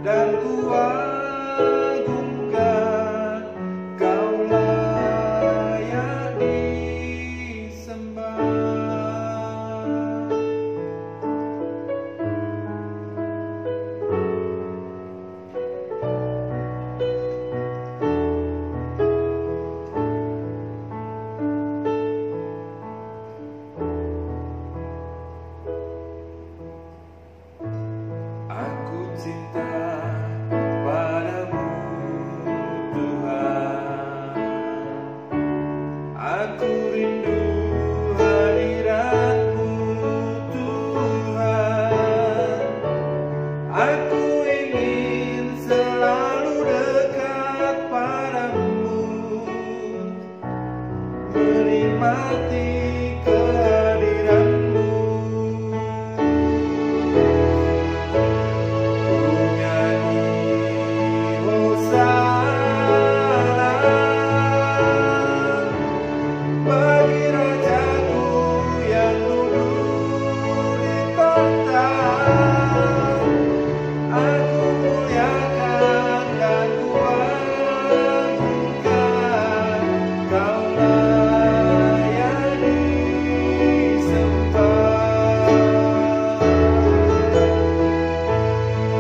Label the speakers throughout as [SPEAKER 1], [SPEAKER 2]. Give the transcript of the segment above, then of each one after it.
[SPEAKER 1] dan kuagungkan, Kau layak disembah. Aku cinta padamu, Tuhan. Aku rindu hadirat-Mu, Tuhan. Aku ingin selalu dekat padamu, menikmati kehadiran-Mu. Bagi Rajaku yang duduk di tahta, aku muliakan dan kuagungkan, Kau layak disembah.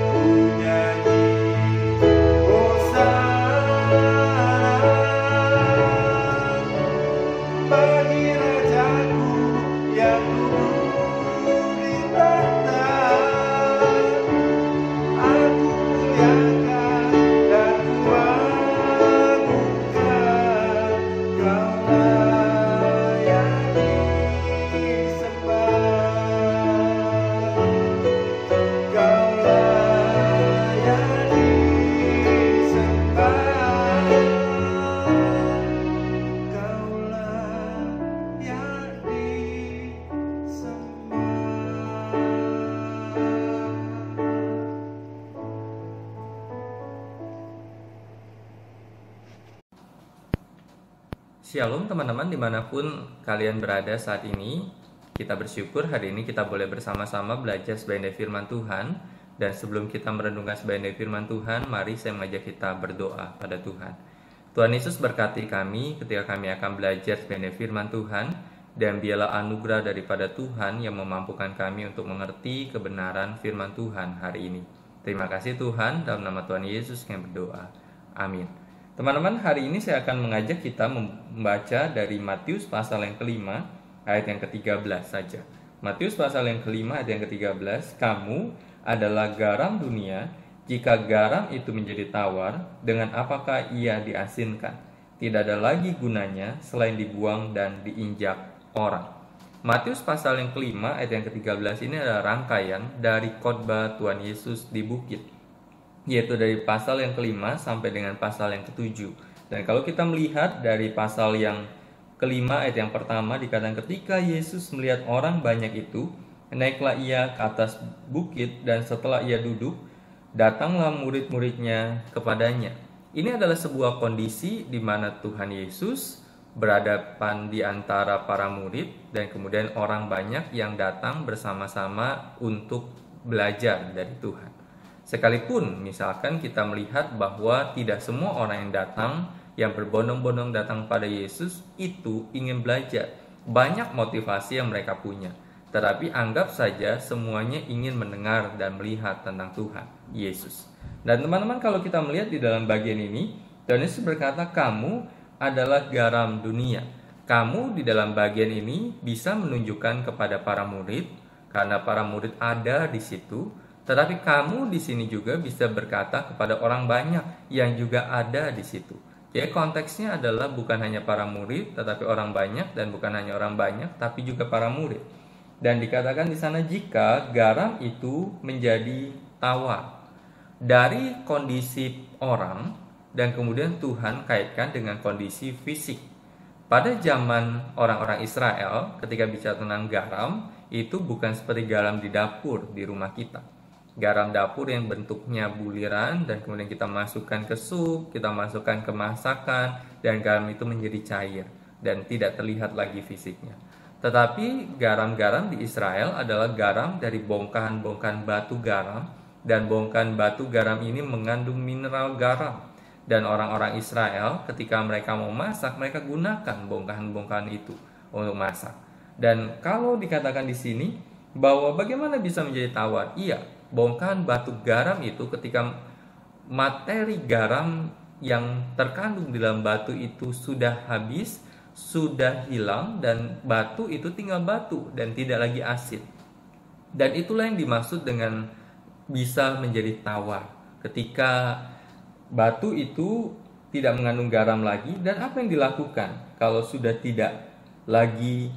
[SPEAKER 1] Ku nyanyi Hosana bagi Rajaku yang duduk di tahta, aku muliakan dan kuagungkan, Kau layak disembah. Kau layak disembah. Kau layak
[SPEAKER 2] Shalom teman-teman dimanapun kalian berada saat ini. Kita bersyukur hari ini kita boleh bersama-sama belajar sebagian dari firman Tuhan. Dan sebelum kita merenungkan sebagian dari firman Tuhan, mari saya mengajak kita berdoa pada Tuhan. Tuhan Yesus berkati kami ketika kami akan belajar sebagian dari firman Tuhan. Dan biarlah anugerah daripada Tuhan yang memampukan kami untuk mengerti kebenaran firman Tuhan hari ini. Terima kasih Tuhan, dalam nama Tuhan Yesus kami berdoa. Amin. Teman-teman, hari ini saya akan mengajak kita membaca dari Matius pasal yang kelima, ayat yang ke-13 saja. Matius pasal yang kelima, ayat yang ke-13, kamu adalah garam dunia, jika garam itu menjadi tawar, dengan apakah ia diasinkan? Tidak ada lagi gunanya selain dibuang dan diinjak orang. Matius pasal yang kelima, ayat yang ke-13 ini adalah rangkaian dari khotbah Tuhan Yesus di bukit, yaitu dari pasal yang kelima sampai dengan pasal yang ketujuh. Dan kalau kita melihat dari pasal yang kelima ayat yang pertama dikatakan ketika Yesus melihat orang banyak itu, naiklah ia ke atas bukit dan setelah ia duduk, datanglah murid-muridnya kepadanya. Ini adalah sebuah kondisi di mana Tuhan Yesus berhadapan di antara para murid dan kemudian orang banyak yang datang bersama-sama untuk belajar dari Tuhan. Sekalipun misalkan kita melihat bahwa tidak semua orang yang datang, yang berbondong-bondong datang pada Yesus itu ingin belajar. Banyak motivasi yang mereka punya. Tetapi anggap saja semuanya ingin mendengar dan melihat tentang Tuhan Yesus. Dan teman-teman, kalau kita melihat di dalam bagian ini, Tuhan Yesus berkata, kamu adalah garam dunia. Kamu di dalam bagian ini bisa menunjukkan kepada para murid, karena para murid ada di situ. Tetapi kamu di sini juga bisa berkata kepada orang banyak yang juga ada di situ. Ya, konteksnya adalah bukan hanya para murid, tetapi orang banyak, dan bukan hanya orang banyak, tapi juga para murid. Dan dikatakan di sana jika garam itu menjadi tawar dari kondisi orang, dan kemudian Tuhan kaitkan dengan kondisi fisik. Pada zaman orang-orang Israel, ketika bicara tentang garam, itu bukan seperti garam di dapur di rumah kita. Garam dapur yang bentuknya buliran dan kemudian kita masukkan ke sup, kita masukkan ke masakan, dan garam itu menjadi cair dan tidak terlihat lagi fisiknya. Tetapi garam-garam di Israel adalah garam dari bongkahan-bongkahan batu garam dan bongkahan batu garam ini mengandung mineral garam. Dan orang-orang Israel ketika mereka mau masak, mereka gunakan bongkahan-bongkahan itu untuk masak. Dan kalau dikatakan di sini bahwa bagaimana bisa menjadi tawar? Iya, bongkahan batu garam itu ketika materi garam yang terkandung di dalam batu itu sudah habis, sudah hilang, dan batu itu tinggal batu dan tidak lagi asin. Dan itulah yang dimaksud dengan bisa menjadi tawar. Ketika batu itu tidak mengandung garam lagi, dan apa yang dilakukan kalau sudah tidak lagi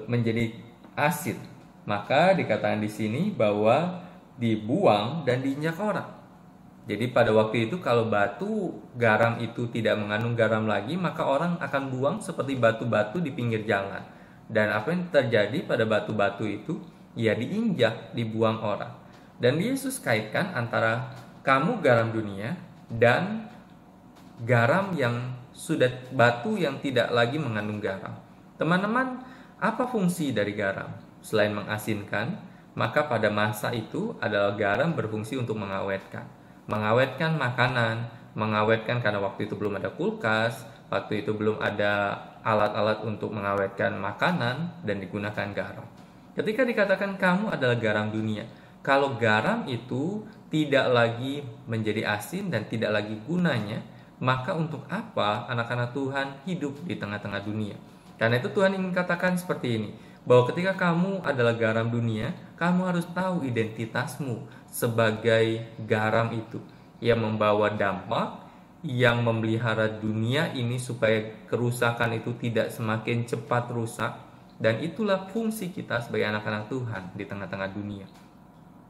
[SPEAKER 2] menjadi asin? Maka dikatakan di sini bahwa dibuang dan diinjak orang. Jadi pada waktu itu kalau batu garam itu tidak mengandung garam lagi, maka orang akan buang seperti batu-batu di pinggir jalan. Dan apa yang terjadi pada batu-batu itu? Ya diinjak, dibuang orang. Dan Yesus kaitkan antara kamu garam dunia dan garam yang sudah batu yang tidak lagi mengandung garam. Teman-teman, apa fungsi dari garam? Selain mengasinkan, maka pada masa itu adalah garam berfungsi untuk mengawetkan. Mengawetkan makanan, mengawetkan karena waktu itu belum ada kulkas, waktu itu belum ada alat-alat untuk mengawetkan makanan, dan digunakan garam. Ketika dikatakan kamu adalah garam dunia, kalau garam itu tidak lagi menjadi asin dan tidak lagi gunanya, maka untuk apa anak-anak Tuhan hidup di tengah-tengah dunia? Karena itu Tuhan ingin katakan seperti ini, bahwa ketika kamu adalah garam dunia, kamu harus tahu identitasmu sebagai garam itu yang membawa dampak, yang memelihara dunia ini supaya kerusakan itu tidak semakin cepat rusak. Dan itulah fungsi kita sebagai anak-anak Tuhan di tengah-tengah dunia.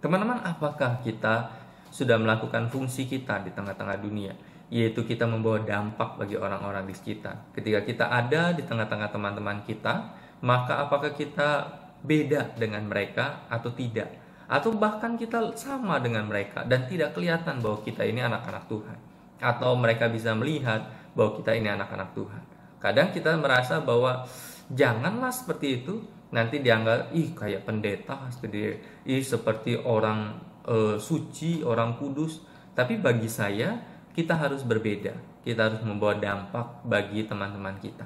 [SPEAKER 2] Teman-teman, apakah kita sudah melakukan fungsi kita di tengah-tengah dunia? Yaitu kita membawa dampak bagi orang-orang di sekitar. Ketika kita ada di tengah-tengah teman-teman kita, maka apakah kita beda dengan mereka atau tidak? Atau bahkan kita sama dengan mereka dan tidak kelihatan bahwa kita ini anak-anak Tuhan. Atau mereka bisa melihat bahwa kita ini anak-anak Tuhan. Kadang kita merasa bahwa janganlah seperti itu, nanti dianggap kayak pendeta, seperti orang suci, orang kudus. Tapi bagi saya, kita harus berbeda. Kita harus membawa dampak bagi teman-teman kita.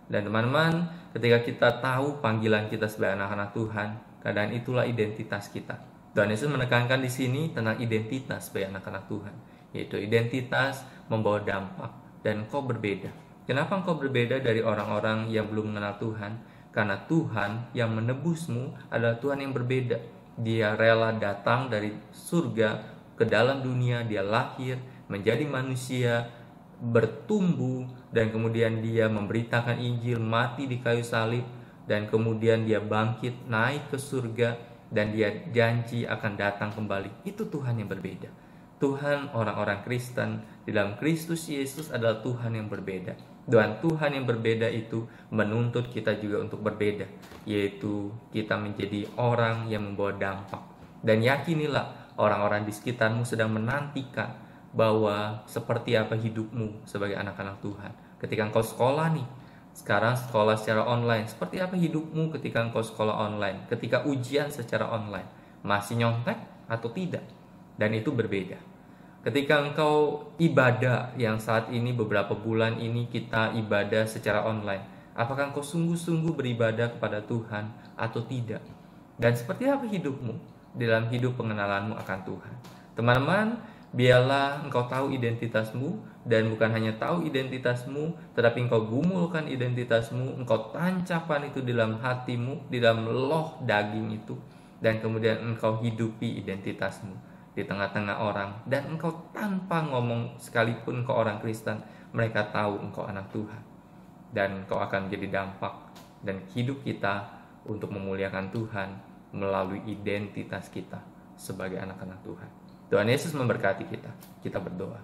[SPEAKER 2] Dan teman-teman, ketika kita tahu panggilan kita sebagai anak-anak Tuhan, kadang itulah identitas kita. Tuhan Yesus menekankan di sini tentang identitas sebagai anak-anak Tuhan, yaitu identitas membawa dampak, dan engkau berbeda. Kenapa engkau berbeda dari orang-orang yang belum mengenal Tuhan? Karena Tuhan yang menebusmu adalah Tuhan yang berbeda. Dia rela datang dari surga ke dalam dunia, dia lahir menjadi manusia, bertumbuh, dan kemudian dia memberitakan Injil, mati di kayu salib, dan kemudian dia bangkit, naik ke surga, dan dia janji akan datang kembali. Itu Tuhan yang berbeda. Tuhan orang-orang Kristen di dalam Kristus Yesus adalah Tuhan yang berbeda. Dan Tuhan yang berbeda itu menuntut kita juga untuk berbeda, yaitu kita menjadi orang yang membawa dampak. Dan yakinilah orang-orang di sekitarmu sedang menantikan bahwa seperti apa hidupmu sebagai anak-anak Tuhan. Ketika engkau sekolah nih, sekarang sekolah secara online, seperti apa hidupmu ketika engkau sekolah online? Ketika ujian secara online, masih nyontek atau tidak? Dan itu berbeda. Ketika engkau ibadah, yang saat ini beberapa bulan ini kita ibadah secara online, apakah engkau sungguh-sungguh beribadah kepada Tuhan atau tidak? Dan seperti apa hidupmu dalam hidup pengenalanmu akan Tuhan? Teman-teman, biarlah engkau tahu identitasmu, dan bukan hanya tahu identitasmu, tetapi engkau gumulkan identitasmu, engkau tancapkan itu di dalam hatimu, di dalam loh daging itu, dan kemudian engkau hidupi identitasmu di tengah-tengah orang, dan engkau tanpa ngomong sekalipun ke orang Kristen, mereka tahu engkau anak Tuhan, dan engkau akan menjadi dampak dan hidup kita untuk memuliakan Tuhan melalui identitas kita sebagai anak-anak Tuhan. Tuhan Yesus memberkati kita. Kita berdoa.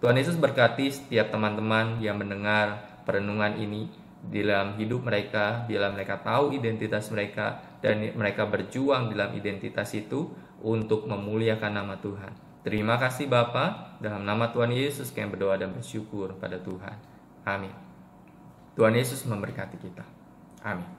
[SPEAKER 2] Tuhan Yesus berkati setiap teman-teman yang mendengar perenungan ini di dalam hidup mereka, bila mereka tahu identitas mereka dan mereka berjuang dalam identitas itu untuk memuliakan nama Tuhan. Terima kasih Bapa, dalam nama Tuhan Yesus kami berdoa dan bersyukur pada Tuhan. Amin. Tuhan Yesus memberkati kita. Amin.